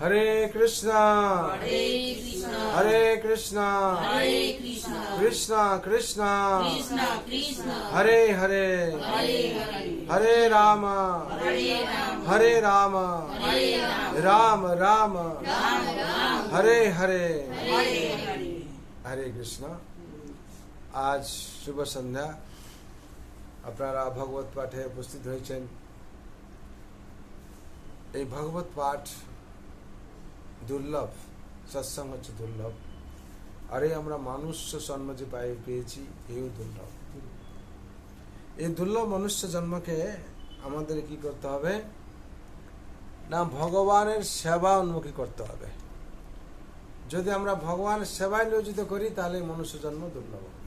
হরে কৃষ্ণ হরে কৃষ্ণ হরে কৃষ্ণ হরে কৃষ্ণ কৃষ্ণ কৃষ্ণ কৃষ্ণ কৃষ্ণ হরে হরে হরে হরে হরে রাম হরে রাম হরে রাম হরে রাম রাম রাম রাম রাম হরে হরে হরে হরে হরে কৃষ্ণ। আজ শুভ সন্ধ্যা। আপনারা ভগবত পাঠে উপস্থিত হয়েছেন। এই ভগবত পাঠ দুর্লভ, সৎসঙ্গ হচ্ছে দুর্লভ। আর এই আমরা মনুষ্য জন্ম যে পেয়েছি এও দুর্লভ। এই দুর্লভ মনুষ্য জন্মকে আমাদের কি করতে হবে না, ভগবানের সেবা উন্মুখী করতে হবে। যদি আমরা ভগবানের সেবায় নিয়োজিত করি তাহলে মনুষ্য জন্ম দুর্লভ হবে।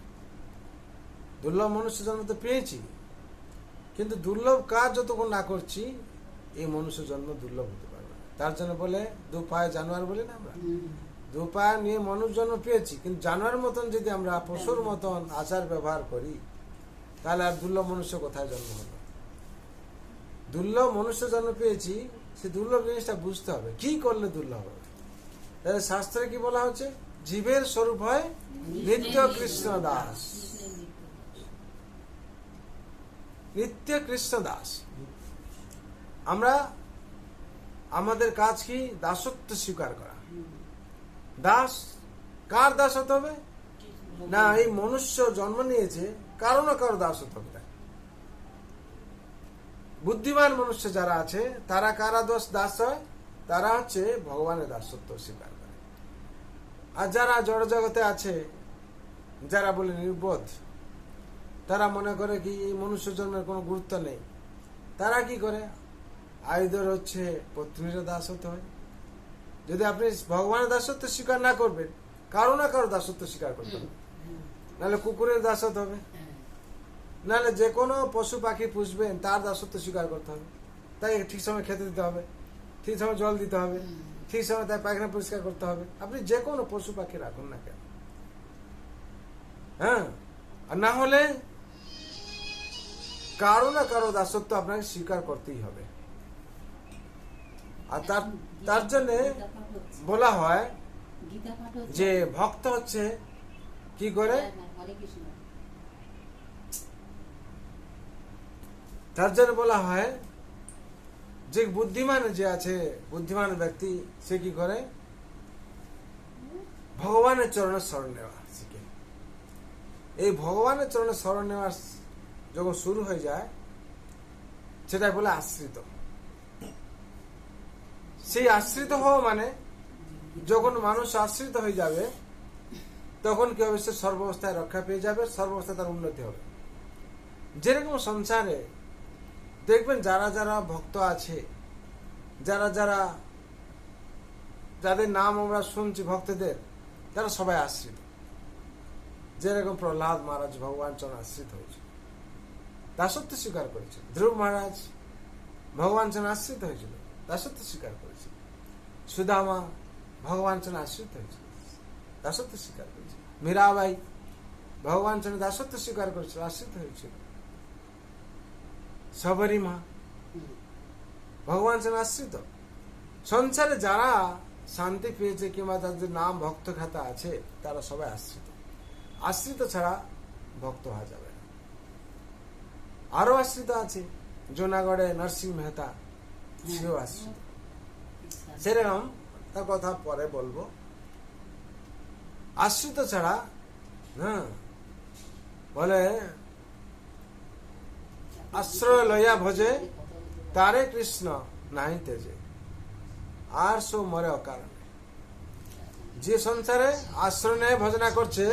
দুর্লভ মনুষ্য জন্ম তো পেয়েছি, কিন্তু দুর্লভ কাজ যতক্ষণ না করছি এই মনুষ্য জন্ম দুর্লভ হতে পারবে না। তার জন্য বলে দু পায়ে জানোয়ার বলি না আমরা, দু পায়ে নিয়ে মানুষ জন্ম পেয়েছি, কিন্তু জানোয়ার মতন যদি আমরা পশুর মতন আচার ব্যবহার করি তাহলে আর দুর্লভ মনুষ্য কোথায় জন্ম হলো। দুর্লভ মনুষ্য জন্ম পেয়েছি, সে দুর্লভ জিনিসটা বুঝতে হবে কি করলে দুর্লভ হবে। তাহলে শাস্ত্রে কি বলা হচ্ছে, জীবের স্বরূপ হয় নিত্য কৃষ্ণ দাস। নিত্য কৃষ্ণ দাস। আমরা আমাদের কাজ কি, দাসত্ব স্বীকার করা। দাস কার দাস হতে হবে না, এই মনুষ্য জন্ম নিয়েছে কারো না কারো দাস হতে হবে। বুদ্ধিমান মনুষ্য যারা আছে তারা কারা দাস হয়, তারা হচ্ছে ভগবানের দাসত্ব স্বীকার করে। আর যারা জড় জগতে আছে, যারা বলে নির্বোধ, তারা মনে করে কি এই মনুষ্য জন্মের কোনো গুরুত্ব নেই, তারা কি করে আইদর হচ্ছে পত্নীর দাস হতে হয়। যদি আপনি ভগবানের দাসত্ব স্বীকার না করবেন, কারো না কারো দাসত্ব স্বীকার করতে হবে। নাহলে কুকুরের দাস হতে হবে, নাহলে যে কোনো পশু পাখি পুষবেন তার দাসত্ব স্বীকার করতে হবে। তাই ঠিক সময় খেতে দিতে হবে, ঠিক সময় জল দিতে হবে, ঠিক সময় তাই পায়খানা পরিষ্কার করতে হবে। আপনি যে কোনো পশু পাখি রাখুন না কেন, হ্যাঁ। আর না হলে কারো না কারো দাসত্ব আপনাকে স্বীকার করতেই হবে। আর তার জন্য বলা হয় যে ভক্ত হচ্ছে কি করে, তার জন্য বলা হয় যে বুদ্ধিমান যে আছে, বুদ্ধিমান ব্যক্তি সে কি করে, ভগবানের চরণে শরণ নেওয়া শিখে। এই ভগবানের চরণে শরণ নেওয়া যখন শুরু হয়ে যায় সেটাই বলে আশ্রিত। সেই আশ্রিত হওয়া মানে যখন মানুষ আশ্রিত হয়ে যাবে তখন কি হবে, সে সর্বাবস্থায় রক্ষা পেয়ে যাবে, সর্বাবস্থায় তার উন্নতি হবে। যেরকম সংসারে দেখবেন যারা যারা ভক্ত আছে, যাদের নাম আমরা শুনছি ভক্তদের, তারা সবাই আশ্রিত। যেরকম প্রহ্লাদ মহারাজ ভগবান চরণ আশ্রিত হয়েছে, দাসত্ব স্বীকার করেছে। ধ্রুব মহারাজ ভগবান চরণ আশ্রিত হয়েছিল, দাসত্ব স্বীকার করেছে। সুদামা ভগবান চরণ আশ্রিত হয়েছিল, দাসত্ব স্বীকার করেছে। মীরাবাই ভগবান চরণ দাসত্ব স্বীকার করেছিল, আশ্রিত হয়েছিল। সবরী মা ভগবান চরণ আশ্রিত। সংসারে যারা শান্তি পেয়েছে কিংবা যাদের নাম ভক্ত খাতা আছে তারা সবাই আশ্রিত। আশ্রিত ছাড়া ভক্ত হওয়া যাবে না। আরো আশ্রিত আছে, জুনাগড়ে নরসিংহ মেহতা, সেও আশ্রিত। সেরকম তার কথা পরে বলবো। আশ্রিত ছাড়া বলে আশ্রয় লইয়া ভজে তারে কৃষ্ণ নাই তেজে, আর সো মরে অকারণে। যে সংসারে আশ্রয় নেয় ভজনা করছে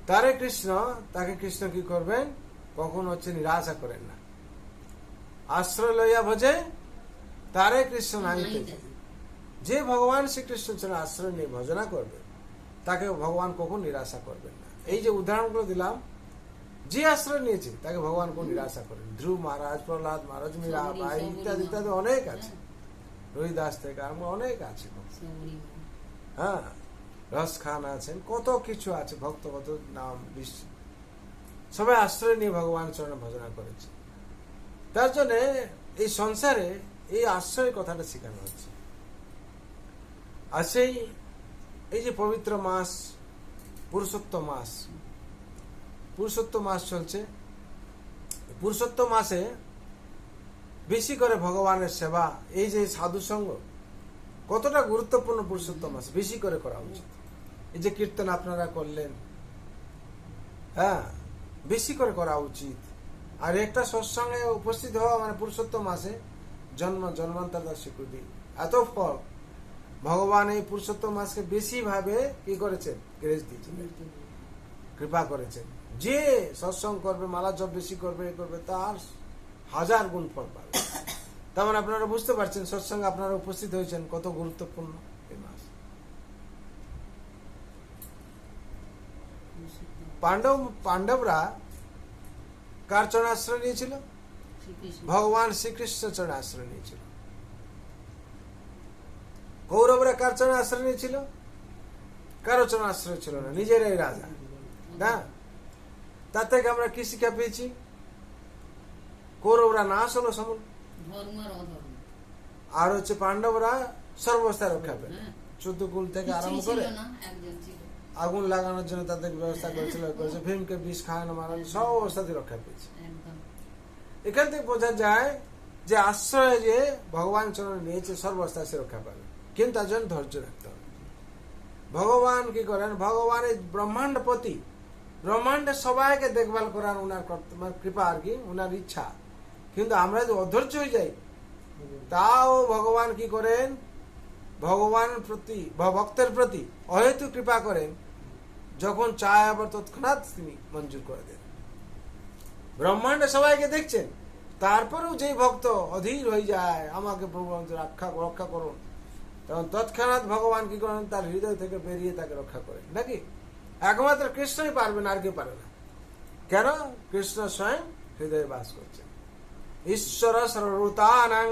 তারে কৃষ্ণ, তাকে কৃষ্ণ কি করবেন, কখন হচ্ছে নিরাশা করেন না। আশ্রয় লইয়া ভজে তারে কৃষ্ণ নাই তেজে। যে ভগবান শ্রীকৃষ্ণ ছাড়া আশ্রয় নিয়ে ভজনা করবে তাকে ভগবান কখন নিরাশা করবেন না। এই যে উদাহরণগুলো দিলাম, যে আশ্রয় নিয়েছে তাকে ভগবান কোন নিরাশা করেন। ধ্রুব মহারাজ, প্রহ্লাদ মহারাজ, মীরাবাই ইত্যাদি ইত্যাদি অনেক আছে। রবিদাস থেকে আরম্ভ অনেক আছে, হ্যাঁ, রস খান আছেন, কত কিছু আছে, ভক্ত কত নাম বিশ্ব, সবাই আশ্রয় নিয়ে ভগবান চরণে ভজনা করেছে। তার জন্য এই সংসারে এই আশ্রয়ের কথাটা শেখানো হচ্ছে। আর এই যে পবিত্র মাস, পুরুষোত্তম মাস চলছে। পুরুষোত্তম মাসে বেশি করে ভগবানের সেবা, এই যে সাধু সঙ্গ কতটা গুরুত্বপূর্ণ পুরুষোত্তম মাসে বেশি করে করা উচিত। এই যে কীর্তন আপনারা করলেন, হ্যাঁ, বেশি করে করা উচিত। আর একটা সৎসঙ্গে উপস্থিত হওয়া মানে পুরুষোত্তম মাসে জন্মান্তর স্বীকৃতি, এত ফল। ভগবান এই পুরুষোত্তম মাসকে বেশি ভাবে কি করেছেন, গ্রেস দিয়েছিলেন, কৃপা করেছেন। যে সৎসঙ্গ করবে, মালা জপ বেশি করবে, তার 1000 গুণ ফল পাবে। তার মানে আপনারা বুঝতে পারছেন সৎসঙ্গে আপনারা উপস্থিত হয়েছেন কত গুরুত্বপূর্ণ এই মাস। পাণ্ডবরা কার চরণে আশ্রয় নিয়েছিল? ভগবান শ্রীকৃষ্ণ চরণে আশ্রয় নিয়েছিল। কৌরবরা কার চরণে আশ্রয় নিয়েছিল? কারো চরণে আশ্রয় ছিল না, নিজেরাই রাজা। না, তার থেকে আমরা কি শিক্ষা পেয়েছি? কৌরবরা নাশ হলো সমূল, আর হচ্ছে পাণ্ডবরা সর্বাবস্থায় রক্ষা পেল। চতুর্কুল থেকে আরম্ভ করে আগুন লাগানোর জন্য তাদের ব্যবস্থা করেছিল, ভীমকে বিষ খাওয়ানো, মারানো, সব অবস্থাতে রক্ষা পেয়েছে। এখান থেকে বোঝা যায় যে আশ্রয় যে ভগবান চরণে নিয়েছে সর্বাবস্থায় সে রক্ষা পাবে, কিন্তু তার জন্য ধৈর্য রাখতে হবে। ভগবান কি করেন? ভগবানের ব্রহ্মাণ্ডপতি, ব্রহ্মাণ্ডের সবাইকে দেখভাল করার ওনার কৃপা আর কি, ওনার ইচ্ছা। কিন্তু আমরা যদি অধৈর্য হয়ে যাই, তাও ভগবান কি করেন? ভগবানের প্রতি বা ভক্তের প্রতি অহেতু কৃপা করেন, যখন চায় আবার তৎক্ষণাৎ তিনি মঞ্জুর করে দেন। ব্রহ্মাণ্ডে সবাইকে দেখছেন, তারপরেও যেই ভক্ত অধীর হয়ে যায়, আমাকে প্রভু রক্ষা করুন, তখন তৎক্ষণাৎ ভগবান কি করেন? তার হৃদয় থেকে বেরিয়ে তাকে রক্ষা করেন। নাকি একমাত্র কৃষ্ণই পারবেন, আর কেউ পারে না। কেন? কৃষ্ণ স্বয়ং হৃদয়ে বাস করছেন। ঈশ্বর সর্বভূতানাং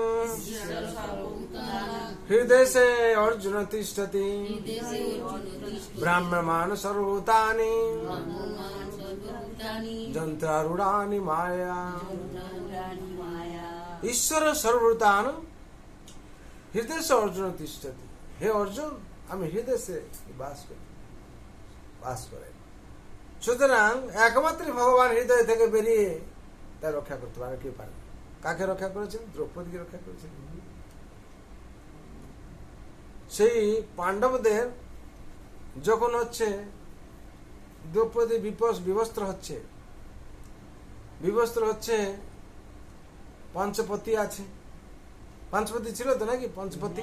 হৃদয়ে অর্জুন তিষ্ঠতি ব্রাহ্মণ সর্বভূতানি যন্ত্রারূঢ়ানি মায়া। ঈশ্বর সর্বভূতান হৃদয়ে অর্জুন তিষ্ঠতি। হে অর্জুন, আমি হৃদয়ে বাস করে। সুতরাং একমাত্র ভগবান হৃদয় থেকে বেরিয়ে তা রক্ষা করতে পারে, কেউ পারে। কাকে রক্ষা করেছেন? দ্রৌপদীকে রক্ষা করেছেন। সেই পাণ্ডবদের যখন হচ্ছে দ্রৌপদী বিবস্ত্র হচ্ছে, পঞ্চপতি আছে, পঞ্চপতি ছিল তো নাকি? পঞ্চপতি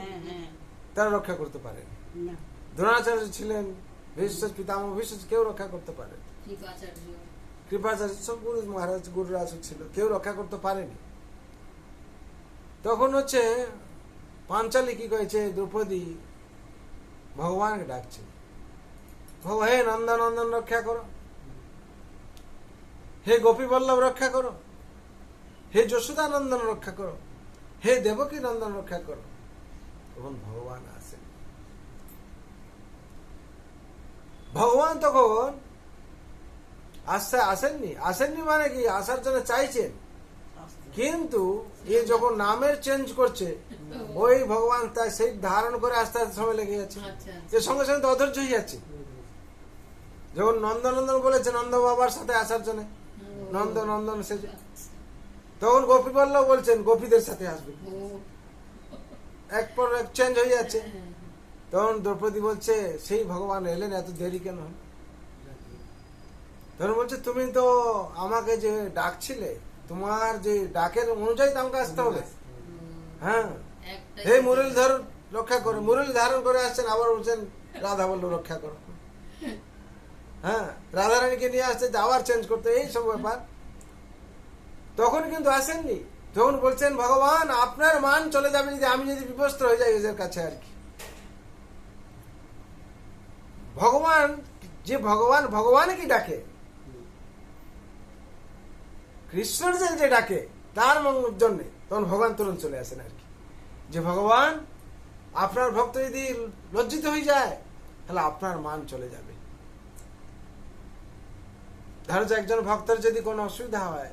তারা রক্ষা করতে পারে। দ্রোণাচার্য ছিলেন, ভীষ্ম পিতামহ ভীষ্ম, কেউ রক্ষা করতে পারে। কৃপাচার্য সব মহারাজ গুরুরাজ ছিল, কেউ রক্ষা করতে পারেনি। তখন হচ্ছে পাঞ্চালী কি করেছে? দ্রৌপদী ভগবানকে ডাকছে, হে নন্দন রক্ষা করো, হে গোপী বল্লভ রক্ষা করো, হে যশোদা নন্দন রক্ষা করো, হে দেবকী নন্দন রক্ষা করো। তখন ভগবান আসেন। ভগবান তখন আসেননি মানে কি? আসার জন্য চাইছেন, কিন্তু এ যখন নামের চেঞ্জ করছে, ওই ভগবান তাই সেই ধারণ করে আস্তে আস্তে সময় লেগে যাচ্ছে। এর সঙ্গে সঙ্গে তো অধৈর্য হয়ে যাচ্ছে। যখন নন্দন বলেছে নন্দ বাবার সাথে আসার জন্য, নন্দন সে, তখন গোপী বল্লভ বলছেন গোপীদের সাথে আসবে, এক পর এক চেঞ্জ হয়ে যাচ্ছে। তখন দ্রৌপদী বলছে, সেই ভগবান এলেন, এত দেরি কেন? তখন বলছে, তুমি তো আমাকে যে ডাকছিলে, তোমার যে ডাকের অনুযায়ী আমাকে আসতে হবে। হ্যাঁ, হে মুরলীধর রক্ষা করো, মুরলী ধারণ করে আসছেন, আবার বলছেন রাধা বল্লভ রক্ষা করো। হ্যাঁ, রাধারানীকে নিয়ে আসছে, আবার চেঞ্জ করতে, এই সব ব্যাপার। তখন কিন্তু আসেননি, তখন বলছেন ভগবান আপনার মান চলে যাবে যদি আমি যদি বিবস্ত্র হয়ে যাই এদের কাছে আর কি। ভগবানকে ডাকে, কৃষ্ণের যে ডাকে তার জন্য, তখন ভগবান তুরন্ত চলে আসেন আর কি। যে ভগবান আপনার ভক্ত যদি লজ্জিত হয়ে যায়, তাহলে আপনার মান চলে যাবে। ধরো যে একজন ভক্তের যদি কোনো অসুবিধা হয়,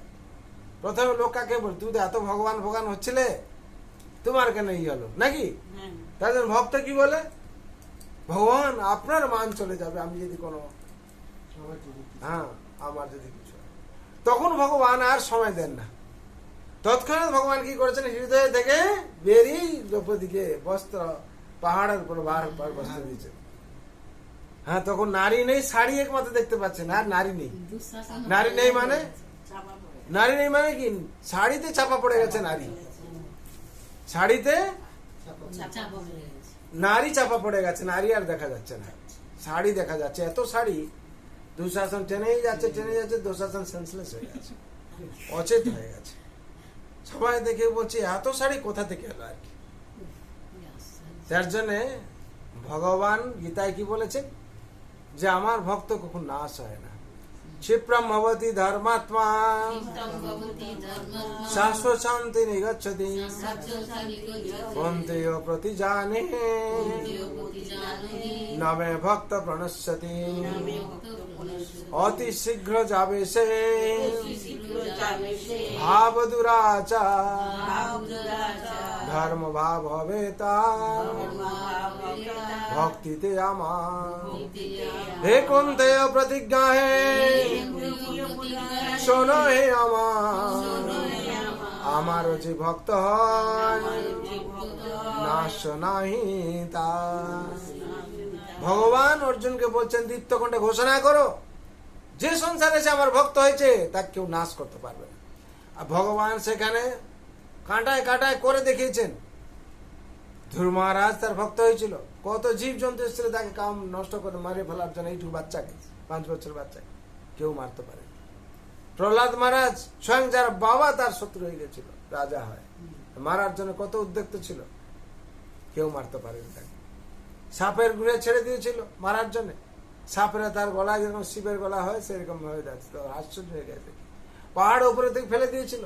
প্রথমে লোক কাকে বল, তুমি তো এত ভগবান হচ্ছিলে, তোমার কেন ই হলো নাকি? হ্যাঁ। তার জন্য ভক্ত কি বলে, ভগবান আপনার মান চলে যাবে আমি যদি কোনো, হ্যাঁ আমার যদি কিছু হয়। তখন ভগবান আর সময় দেন না, তৎক্ষণাৎ ভগবান কি করেছেন, হৃদয় থেকে বেরিয়ে দ্রৌপদীকে বস্ত্র পাহাড়ের উপর বার বস্ত্র দিয়েছেন। হ্যাঁ, তখন নারী নেই, শাড়ি একমাত্র দেখতে পাচ্ছেন, আর নারী নেই। নারী নেই মানে, চাপা পড়ে নারী নেই মানে কি, শাড়িতে চাপা পড়ে গেছে নারী, শাড়িতে চাপা পড়ে গেছে। নারী চাপা পড়ে গেছে, নারী আর দেখা যাচ্ছে না, শাড়ি দেখা যাচ্ছে। এত শাড়ি, দুঃশাসন টেনেই যাচ্ছে, দুঃশাসন সেন্সলেস হয়ে গেছে, অচেত হয়ে গেছে। সবাই দেখে বলছে এত শাড়ি কোথা থেকে এলো আর কি। তার জন্য ভগবান গীতায় কি বলেছেন, যে আমার ভক্ত কখন নাশ হয় না। ক্ষিপ্রম ভবতি ধর্মাত্মা শাশ্বত শান্তি নিগচ্ছতি বন্দেয় প্রতি জানে নমে ভক্ত প্রণশ্যতি অতি শীঘ্র যাবে সে ভাব দুরাচার ধর্ম ভাব হবে তার ভক্তিতে আমার। হে কুন্তেয় প্রতিজ্ঞা হে শোনো হে আমার যে ভক্ত হয় নাশ নাহি তার। ভগবান অর্জুনকে বলছেন দীপ্তকণ্ঠে ঘোষণা করো, যে সংসারে সে আমার ভক্ত হয়েছে তাকে কেউ নাশ করতে পারবে না। আর ভগবান সেখানে কাঁটায় কাঁটায় করে দেখিয়েছেন। ধ্রুব মহারাজ তার ভক্ত হয়েছিল, কত জীব জন্তু এসেছিল তাকে কাম নষ্ট করে মারে ফেলার জন্য, এইটুকু বাচ্চাকে, 5 বছর বাচ্চাকে কেউ মারতে পারে। প্রহ্লাদ মহারাজ স্বয়ং যার বাবা তার শত্রু হয়ে গেছিল, রাজা হয়, মারার জন্য কত উদ্যক্ত ছিল, কেউ মারতে পারেনি তাকে। সাপের গুড়ে ছেড়ে দিয়েছিল মারার জন্য, সাপেরা তার গলায় যেরকম শিবের গলা হয় সেরকম হয়ে যাচ্ছে, তো আশ্চর্য হয়ে গেছে। পাহাড় উপরে থেকে ফেলে দিয়েছিল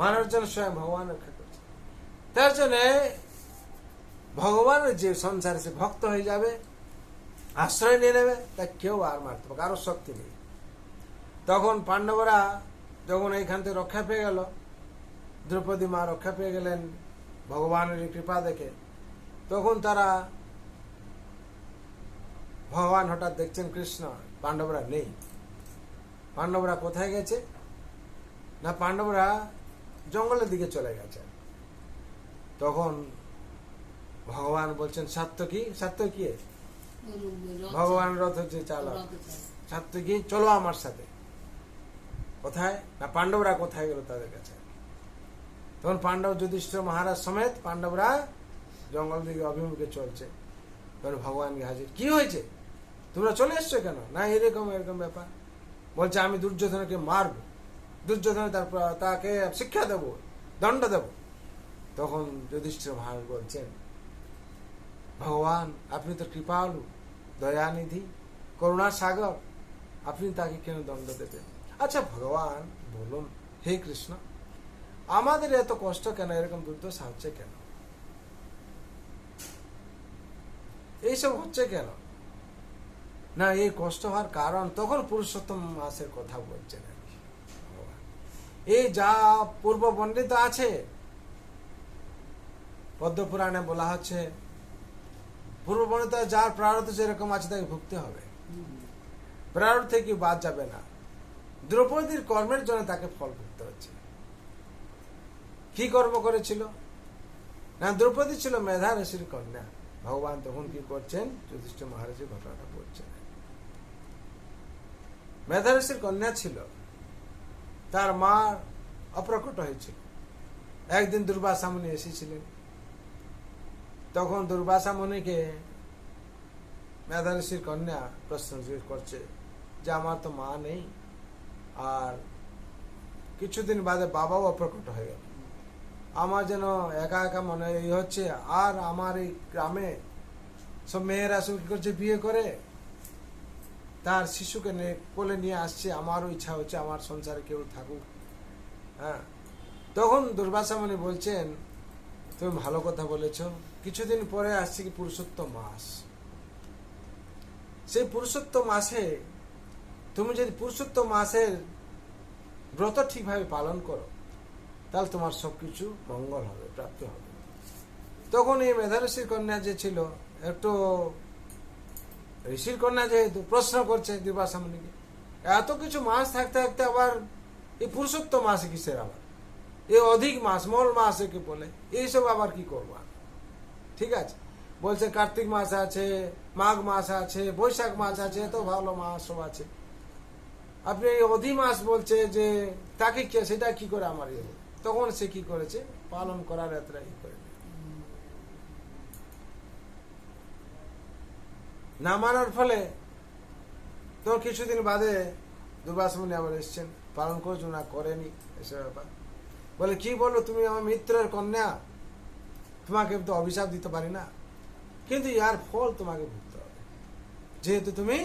মারার জন্য, স্বয়ং ভগবান রক্ষা করছে। তার জন্য ভগবানের যে সংসারে সে ভক্ত হয়ে যাবে, আশ্রয় নিয়ে নেবে, তা কেউ আর মারতে পারে, কারো শক্তি নেই। তখন পাণ্ডবরা যখন এইখান থেকে রক্ষা পেয়ে গেল, দ্রৌপদী মা রক্ষা পেয়ে গেলেন ভগবানের কৃপা দেখে, তখন তারা ভগবান হঠাৎ দেখছেন কৃষ্ণ, পাণ্ডবরা নেই। পাণ্ডবরা কোথায় গেছে না, পাণ্ডবরা জঙ্গলের দিকে চলে গেছে। তখন ভগবান বলছেন সাত্যকী, সাত্যকী ভগবান রথ হচ্ছে চালক, সাত্যকী চলো আমার সাথে। কোথায় না, পাণ্ডবরা কোথায় গেল তাদের কাছে। তখন পাণ্ডব যুধিষ্ঠির মহারাজ সমেত পাণ্ডবরা জঙ্গল দিকে অভিমুখে চলছে। তখন ভগবানকে হাজির, কি হয়েছে, তোমরা চলে এসছো কেন? না এরকম এরকম ব্যাপার। বলছে আমি দুর্যোধনকে মারবো, দুর্যোধন তাকে শিক্ষা দেব, দণ্ড দেব। তখন যুধিষ্ঠির মহারাজ বলছেন, ভগবান আপনি তো কৃপালু, দয়ানিধি, করুণার সাগর, আপনি তাকে কেন দণ্ড দেবেন? আচ্ছা ভগবান বলুন, হে কৃষ্ণ আমাদের এত কষ্ট কেন, এরকম দুর্দশা হচ্ছে কেন, এইসব হচ্ছে কেন? না এই কষ্ট হওয়ার কারণ, তখন পুরুষোত্তম মাসের কথা বলছেন ভগবান। এই যা পূর্ব বর্ণিত আছে, পদ্মপুরাণে বলা হচ্ছে পূর্ব বর্ণিত যার প্রারব্ধ যেরকম আছে তাকে ভুগতে হবে, প্রারব্ধ থেকে বাদ যাবে না। দ্রৌপদীর কর্মের জন্য তাকে ফল ভুগতে হচ্ছে। কি কর্ম করেছিল না, দ্রৌপদী ছিল মেধা ঋষির কন্যা। ভগবান তখন কি করছেন, যুধিষ্ঠির মহারাজের ঘটনাটা বলছেন। মেধা ঋষির কন্যা ছিল, তার মা অপ্রকট হয়েছিল। একদিন দুর্বাসা মুনি এসেছিলেন, তখন দুর্বাসা মুনিকে মেধা ঋষির কন্যা প্রশ্ন করছে যে আমার তো মা নেই, আর কিছুদিন বাদে বাবাও অপ্রকট হয়ে গেল, আমার যেন একা একা মনে হচ্ছে, আর আমার এই গ্রামে সব মেয়েরা সব কি করছে, বিয়ে করে তার শিশুকে কোলে নিয়ে আসছে, আমারও ইচ্ছা হচ্ছে আমার সংসারে কেউ থাকুক। হ্যাঁ, তখন দুর্বাসা মুনি বলছেন তুমি ভালো কথা বলেছ, কিছুদিন পরে আসছে কি পুরুষোত্তম মাস, সেই পুরুষোত্তম মাসে তুমি যদি পুরুষোত্তম মাসের ব্রত ঠিকভাবে পালন করো, তাহলে তোমার সবকিছু মঙ্গল হবে, প্রাপ্তি হবে। তখন এই মেধাঋষির কন্যা যে ছিল, একটু ঋষির কন্যা যেহেতু, প্রশ্ন করছে দুর্বাসা মুনিকে, এত কিছু মাস থাকতে থাকতে আবার এই পুরুষোত্তম মাসে কিসের আবার, এই অধিক মাস মল মাস একে বলে, এইসব আবার কি করবা? ঠিক আছে, বলছে কার্তিক মাস আছে, মাঘ মাস আছে, বৈশাখ মাস আছে, এত ভালো মাস সব আছে, আপনি এই অধি মাস বলছে যে তাকে কে, সেটা কি করে আমার ইয়ে? তখন সে কি করেছে, পালন করার যাত্রা ই করে না মানার ফলে তখন কিছুদিন বাদে দুর্বাসা মুনি আবার এসছেন, পালন করছো না, করেনি, এসব ব্যাপার। বলে কি বলো, তুমি আমার মিত্রের কন্যা, তোমাকে তো অভিশাপ দিতে পারি না, কিন্তু ইয়ার ফল তোমাকে ভুগতে হবে, যেহেতু তুমি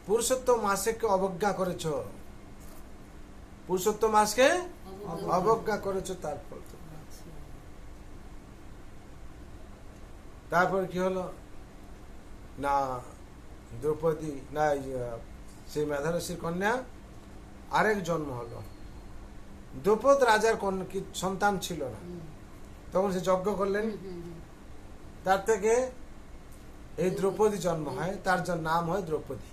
পুরুষোত্তম মাসকে অবজ্ঞা করেছ, পুরুষোত্তম মাসকে অবজ্ঞা করেছ, তার ফল তুমি। তারপর কি হলো না, দ্রৌপদী না সেই মেধাঋষির কন্যা আরেক জন্ম হলো। দ্রৌপদ রাজার সন্তান ছিল না, তখন সে যজ্ঞ করলেন, তার থেকে এই দ্রৌপদী জন্ম হয়, তার নাম হয় দ্রৌপদী,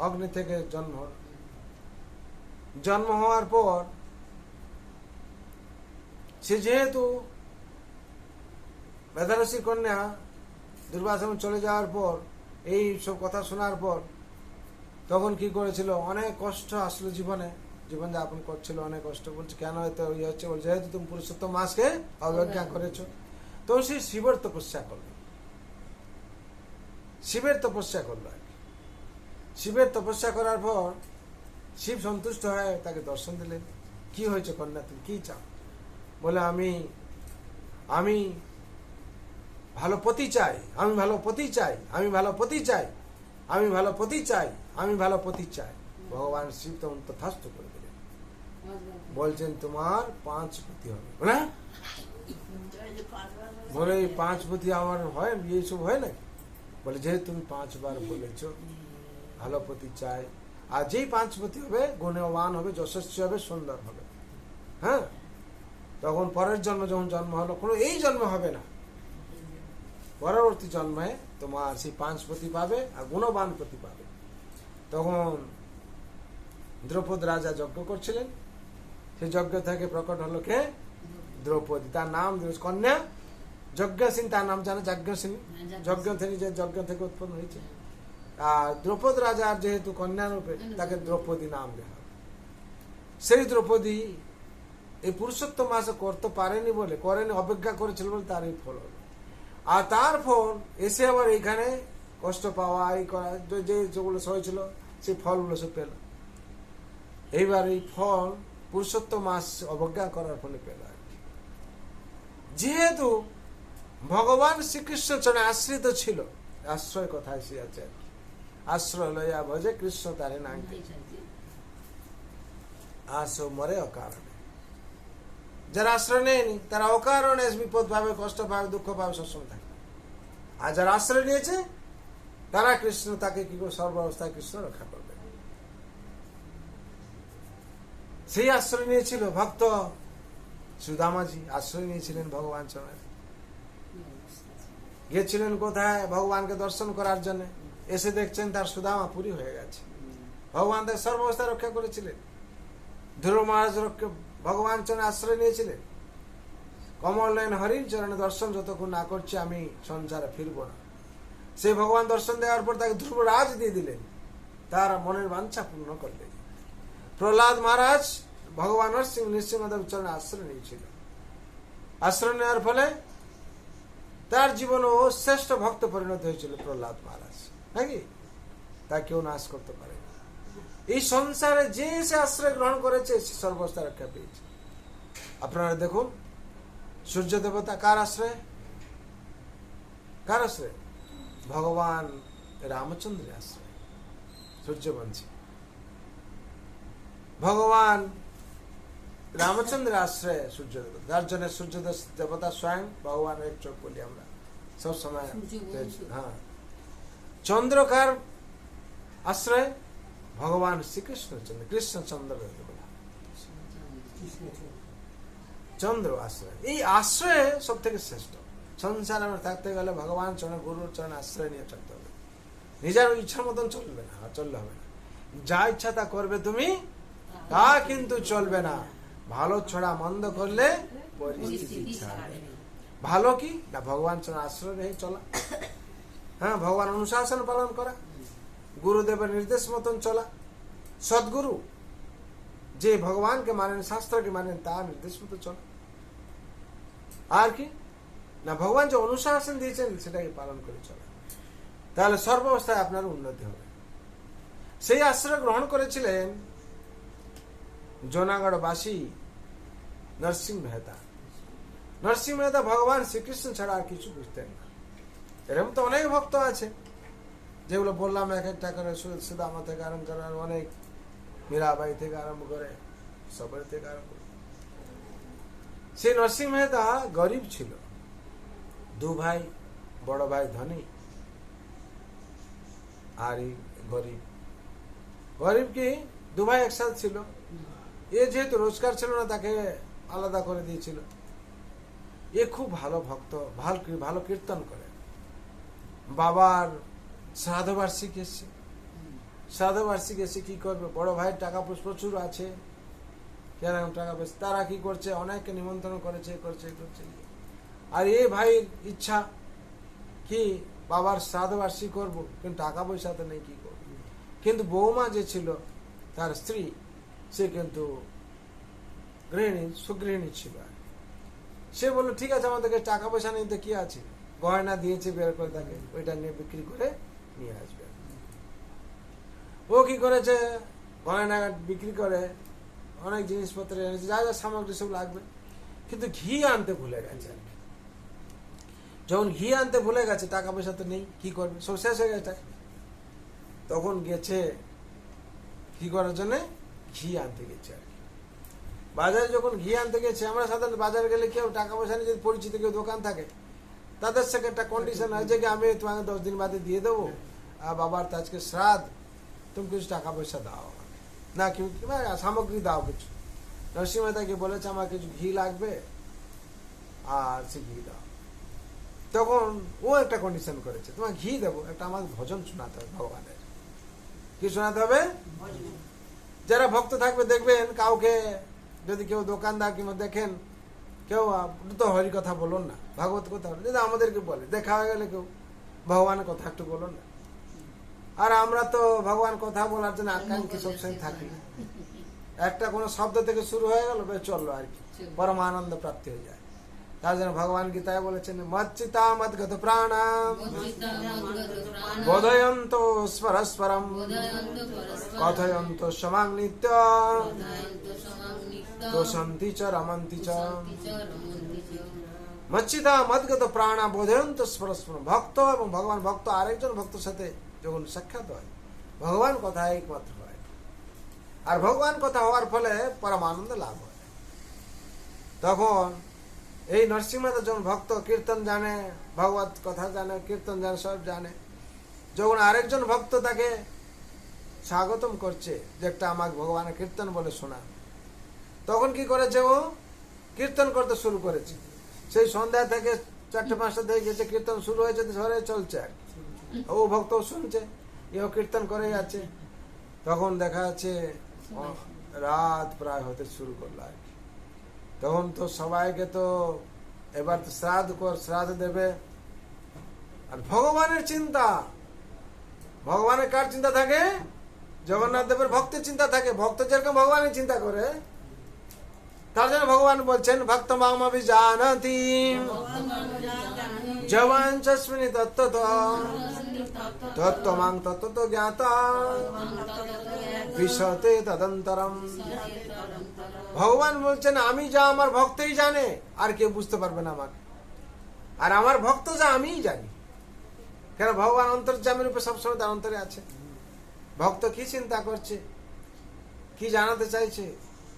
অগ্নি থেকে জন্ম হল। জন্ম হওয়ার পর সে যেহেতু মেধাঋষির কন্যা, দুর্বাসা মুনি চলে যাওয়ার পর, এই সব কথা শোনার পর তখন কি করেছিল, অনেক কষ্ট আসলো জীবনে, জীবন যাপন করছিল অনেক কষ্ট। বলছে কেন এত ইয়ে হচ্ছে, বলছে যেহেতু তুমি পুরুষোত্তম মাসকে অবজ্ঞা করেছ। তো সে শিবের তপস্যা করলো, শিবের তপস্যা করলো আর কি। শিবের তপস্যা করার পর শিব সন্তুষ্ট হয়ে তাকে দর্শন দিলেন। কি হয়েছে কন্যা, তুমি কি চাও? বলে আমি আমি ভালো পতি চাই, আমি ভালো পতি চাই, আমি ভালো পতি চাই, আমি ভালো পতি চাই, আমি ভালো পতি চাই। ভগবান শিব তখন তথাস্তু করে দিলেন, বলছেন তোমার 5 পতি হবে। বলে এই 5 পতি আমার হয়, এইসব হয় নাকি? বলে যেহেতু তুমি 5 বার বলেছ ভালো পতি চাই, আর যেই 5 পতি হবে গুণবান হবে, যশস্বী হবে, সুন্দর হবে। হ্যাঁ, তখন পরের জন্ম যখন জন্ম হলো, কোনো এই জন্ম হবে না, পরবর্তী জন্মে তোমার সেই 5 পতি পাবে আর গুণবান পতি পাবে। তখন দ্রৌপদ রাজা যজ্ঞ করছিলেন, সেই যজ্ঞ থেকে প্রকট হলো কে? দ্রৌপদী। তার নাম কন্যা যজ্ঞসিনী, তার নাম জানে যজ্ঞসিনী, যজ্ঞ থেকে যে যজ্ঞ থেকে উৎপন্ন হয়েছে। আর দ্রৌপদ রাজার যেহেতু কন্যা রূপে, তাকে দ্রৌপদী নাম দেওয়া। সেই দ্রৌপদী এই পুরুষোত্তম মাসে করতে পারেনি বলে, করেনি, অপেক্ষা করেছিল বলে তার এই ফল হলো। আর তার ফল এসে আবার এইখানে কষ্ট পাওয়া, এই করা, যে যেগুলো হয়েছিল সেই ফলগুলো সে পেল। এইবার এই ফল পুরুষোত্তম মাস অবজ্ঞা করার ফলে পেল আর কি। যেহেতু ভগবান শ্রীকৃষ্ণ চরণে আশ্রিত ছিল, আশ্রয় কথায় সে আছে আর কি, আশ্রয় লইয়া ভজে কৃষ্ণ তারে নাঙ্গে, আসো মরে অকারণে। যারা আশ্রয় নেয়নি তারা অকারণে বিপদ পাবে, কষ্ট পাবে, দুঃখ পাবে, সবসময় থাকে। আর যারা আশ্রয় নিয়েছে তারা কৃষ্ণ, তাকে কি করে সর্বাবস্থায় কৃষ্ণ রক্ষা করবে। সেই আশ্রয় নিয়েছিল ভক্ত সুদামাজি, আশ্রয় নিয়েছিলেন ভগবান চরণে। গিয়েছিলেন কোথায়? ভগবানকে দর্শন করার জন্য। এসে দেখছেন তার সুদামা পুরী হয়ে গেছে। ভগবান তার সর্বাবস্থা রক্ষা করেছিলেন। ধ্রুব মহারাজ ভগবান চরণে আশ্রয় নিয়েছিলেন। কমল নয়ন হরির চরণে দর্শন যতক্ষণ না করছে আমি সংসারে ফিরবো না। সেই ভগবান দর্শন দেওয়ার পর তাকে ধ্রুবরাজ দিয়ে দিলেন, তার মনের বাঞ্ছা পূর্ণ করলেন। প্রহ্লাদ মহারাজ ভগবান নৃসিংহদেব চরণে আশ্রয় নিয়েছিল। আশ্রয় নেওয়ার ফলে তার জীবন ও শ্রেষ্ঠ ভক্ত পরিণত হয়েছিল প্রহ্লাদ মহারাজ, নাকি? তা কেউ নাশ করতে পারে না। এই সংসারে যে সে আশ্রয় গ্রহণ করেছে সে সর্বস্থা রক্ষা পেয়েছে। আপনারা দেখুন, সূর্য দেবতা কার আশ্রয়? কার আশ্রয়? ভগবান রামচন্দ্রের আশ্রয়, সূর্যবংশী। ভগবান রামচন্দ্রের আশ্রয় সূর্য দেবতা, যার জন্য সূর্য দেবতা স্বয়ং ভগবানের এক চোখ বলি আমরা সব সময়। হ্যাঁ, চন্দ্রকার আশ্রয় ভগবান শ্রীকৃষ্ণচন্দ্র, কৃষ্ণচন্দ্র দেবতা। চন্দ্র আশ্রয়। এই আশ্রয় সব থেকে শ্রেষ্ঠ। সংসারে আমরা থাকতে গেলে ভগবান চরণে, গুরুর চরণে আশ্রয় নিয়ে চলতে হবে। নিজের ইচ্ছার মতন চলবে না, চললে হবে না। যা ইচ্ছা তা করবে তুমি, তা কিন্তু চলবে না। ভালো ছড়া মন্দ করলে পরিস্থিতি ছাড়বে। ভালো কি না, ভগবান চরণে আশ্রয় রেখে চলা, হ্যাঁ, ভগবান অনুশাসন পালন করা, গুরুদেবের নির্দেশ মতন চলা। সদ্গুরু যে ভগবানকে মানেন, শাস্ত্রকে মানেন, তার নির্দেশ মতো চলা। আর কি না, ভগবান যে অনুশাসন দিয়েছেন সেটাকে পালন করে চলা। তাহলে সর্বাবস্থায় আপনার উন্নতি হবে। সেই আশ্রয় গ্রহণ করেছিলেন জুনাগড়বাসী নরসিংহ মেহতা। নরসিংহ মেহতা ভগবান শ্রীকৃষ্ণ ছাড়া আর কিছু বুঝতেন না। এরকম তো অনেক ভক্ত আছে, যেগুলো বললাম এক একটা করে, সুদামা থেকে আরম্ভ করে, অনেক মীরাবাই থেকে আরম্ভ করে, সবার থেকে আরম্ভ করে। সেই নরসিংহ মেহতা গরিব ছিল। দু ভাই, বড় ভাই ধনী আর গরিব। গরিব কি, দু ভাই একসাথে ছিল। এ যেহেতু রোজগার ছিল না, তাকে আলাদা করে দিয়েছিল। এ খুব ভালো ভক্ত, ভালো কীর্তন করে। বাবার শ্রাদ্ধবার্ষিক এসছে, শ্রাদ্ধবার্ষিক এসে কি করবে, বড় ভাইয়ের টাকা প্রচুর আছে, কেরকম টাকা পয়সা, তারা কি করছে, অনেককে নিমন্ত্রণ করেছে, করছে। আর এই ভাইয়ের ইচ্ছা কি, বাবার শ্রাদ্ধবার্ষিক করবো, কিন্তু টাকা পয়সা তো নেই, কি করবো। কিন্তু বৌমা যে ছিল, তার স্ত্রী, সে কিন্তু সুগৃহিণী ছিল। সে বললো ঠিক আছে, আমাদেরকে টাকা পয়সা নেই তো কি আছে, গয়না দিয়েছে বের করে, তাকে ওইটা নিয়ে বিক্রি করে নিয়ে আসবে। ও কি করেছে, গয়না বিক্রি করে অনেক জিনিসপত্র এনেছে, যা যা সামগ্রী সব লাগবে, কিন্তু ঘি আনতে ভুলে গেছে। যখন ঘি আনতে ভুলে গেছে, টাকা পয়সা তো নেই, কি করবে, সব শেষ হয়ে গেছে। তখন গেছে কি করার জন্য, ঘি আনতে গেছে আর কি। বাজারে যখন ঘি আনতে গেছে, আমরা সাধারণত বাজারে গেলে কেউ টাকা পয়সা নিয়ে যদি পরিচিত কেউ দোকান থাকে, তাদের সাথে একটা কন্ডিশন হয়েছে কি, আমি তোমাকে 10 দিন বাদে দিয়ে দেবো, আর বাবার তো আজকে শ্রাদ্ধ, তুমি কিছু টাকা পয়সা দাও না, কেউ সামগ্রী দাও কিছু। নরসিংহ মেহতাকে বলেছে আমার কিছু ঘি লাগবে, আর সে ঘি দাও। তখন ও একটা কন্ডিশন করেছে, তোমার ঘি দেবো, একটা আমার ভজন শোনাতে হবে ভগবানের। কি শোনাতে হবে? যারা ভক্ত থাকবে দেখবেন, কাউকে যদি কেউ দোকানদার কিংবা দেখেন কেউ তো হরি কথা বলুন না, ভাগবত কথা বলুন, যদি আমাদেরকে বলে, দেখা হয়ে গেলে কেউ ভগবানের কথা একটু বলুন না। আর আমরা তো ভগবান কথা বলার জন্য আকাঙ্ক্ষী সবসময় থাকি। একটা কোনো শব্দ থেকে শুরু হয়ে গেল, বেশ চললো আর কি, পরম আনন্দ প্রাপ্তি হয়ে যায়। তার জন্য ভগবান গীতায় বলেছেন, মচ্চিতা মদ্গত প্রাণাম বোধয়ন্ত স্পরস্পরম কথয়ন্ত সমাং নিত্য দোষন্তি চ রমন্তি চ। মচ্চিতা মদ্গত প্রাণা বোধয়ন্ত স্পরস্পরম। ভক্ত এবং ভগবান, ভক্ত আরেকজন ভক্তের সাথে যখন সাক্ষাৎ হয়, ভগবান কথা একমাত্র হয়। আর ভগবান কথা হওয়ার ফলে পরমানন্দ লাভ হয়। তখন এই নরসিংহ মেহতা যখন ভক্ত, কীর্তন জানে, ভগবত কথা জানে, কীর্তন জানে, সব জানে, যখন আরেকজন ভক্ত তাকে স্বাগতম করছে যে একটা আমাকে ভগবানের কীর্তন বলে শোনা, তখন কি করেছে, ও কীর্তন করতে শুরু করেছে। সেই সন্ধ্যা থেকে 4-5টা থেকে গেছে, কীর্তন শুরু হয়েছে, ধরে চলছে আর কি। ও ভক্ত শুনছে, এও কীর্তন করে যাচ্ছে। তখন দেখা যাচ্ছে রাত প্রায় হতে শুরু করলো আর কি। তখন তো সবাইকে তো এবার তো শ্রাদ্ধ দেবে। আর ভগবানের চিন্তা, ভগবানের কার চিন্তা থাকে? জগন্নাথ দেবের ভক্তের চিন্তা থাকে। ভক্ত যেরকম ভগবানের চিন্তা করে, তার জন্য ভগবান বলছেন, ভক্ত মাম অভিজানতি জবাঞ্চস্মিনি তত্ত্বত তত্ত্বমাং তত্ত্বত জ্ঞাতা বিশতে তদন্তরম। ভগবান বলছেন, আমি যা আমার ভক্তই জানে, আর কেউ বুঝতে পারবে না আমাকে। আর আমার ভক্ত যা আমিই জানি। কেন? ভগবান অন্তর্যামী রূপে সবসময় তার অন্তরে আছে। ভক্ত কি চিন্তা করছে, কি জানাতে চাইছে,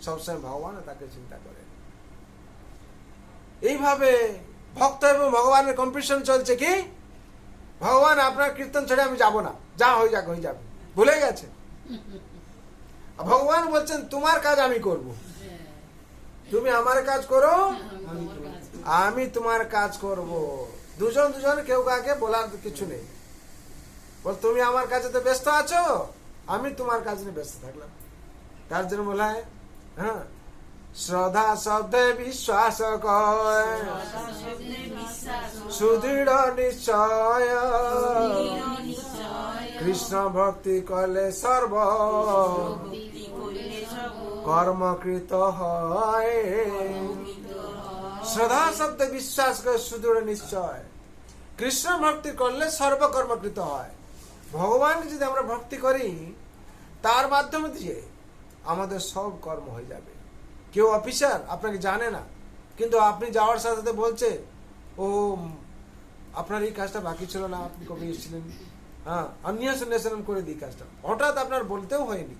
সবসময় ভগবান তাকে চিন্তা করে। এইভাবে ভক্ত এবং ভগবানের কম্পিটিশন চলছে। কি? ভগবান আপনার কীর্তন ছেড়ে আমি যাব না, যা হয়ে যাক হয়ে যাবে, ভুলে গেছে। ভগবান বলছেন তোমার কাজ আমি করব, তুমি আমার কাজ করো, আমি তোমার কাজ করি। আমি তোমার কাজ করব। দুজন দুজন কেউ কাকে বলার কিছু নেই। বল তুমি আমার কাজে তো ব্যস্ত আছো, আমি তোমার কাজ নিয়ে ব্যস্ত থাকলাম। তার জন্য বলা হয়, হ্যাঁ, শ্রদ্ধা শব্দে বিশ্বাস কয়, শব্দে বিশ্বাস সুদৃঢ় নিশ্চয়, নিশ্চয় কৃষ্ণ ভক্তি করলে সর্ব ভক্তি করলে সব কর্মকৃত হয়। শ্রদ্ধা শব্দে বিশ্বাস করে সুদৃঢ় নিশ্চয়, কৃষ্ণ ভক্তি করলে সর্বকর্মকৃত হয়। ভগবানকে যদি আমরা ভক্তি করি, তার মাধ্যমে দিয়ে আমাদের সব কর্ম হয়ে যাবে। কেউ অফিসার আপনাকে জানে না, কিন্তু আপনি যাওয়ার সাথে সাথে বলছে, ও আপনার এই কাজটা বাকি ছিল না, আপনি কবে এসেছিলেন, হ্যাঁ অন্বেষণ করে দিই কাজটা। হঠাৎ আপনার বলতেও হয়নি,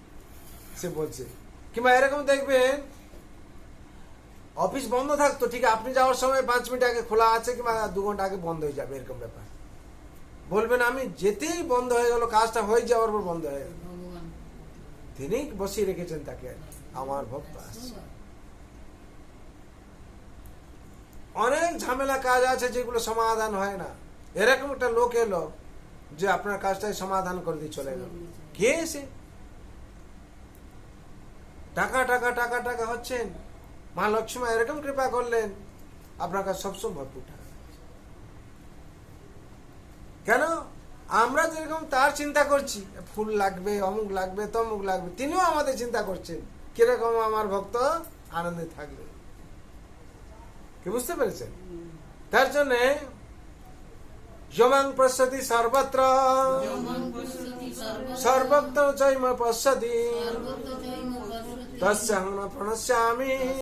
সে বলছে। কিংবা এরকম দেখবেন, অফিস বন্ধ থাকতো, ঠিক আপনি যাওয়ার সময় 5 মিনিট আগে খোলা আছে, কিংবা 2 ঘন্টা আগে বন্ধ হয়ে যাবে, এরকম ব্যাপার। বলবেন আমি যেতেই বন্ধ হয়ে গেল, কাজটা হয়ে যাওয়ার পর বন্ধ হয়ে গেল। ভগবান তিনি বসিয়ে রেখেছেন তাকে, আমার ভক্ত আসছে। অনেক ঝামেলা কাজ আছে যেগুলো সমাধান হয় না। এরকম একটা লোক এলো যে আপনার কাজটাই সমাধান করে দিয়ে চলে গেল। কে এসে টাকা টাকা টাকা টাকা হচ্ছেন, মা লক্ষ্মী এরকম কৃপা করলেন, আপনার কাছে সবসময় ভরপুর টাকা। কেন? আমরা যেরকম তার চিন্তা করছি, ফুল লাগবে, অমুক লাগবে, তমুক লাগবে, তিনিও আমাদের চিন্তা করছেন কিরকম আমার ভক্ত আনন্দে থাকবে। কি বুঝতে পেরেছেন? তার জন্য যমাং পশ্যতি সর্বত্র সর্বত্র চৈম পশ্যতি তস্যাহং ন প্রণশ্যামি।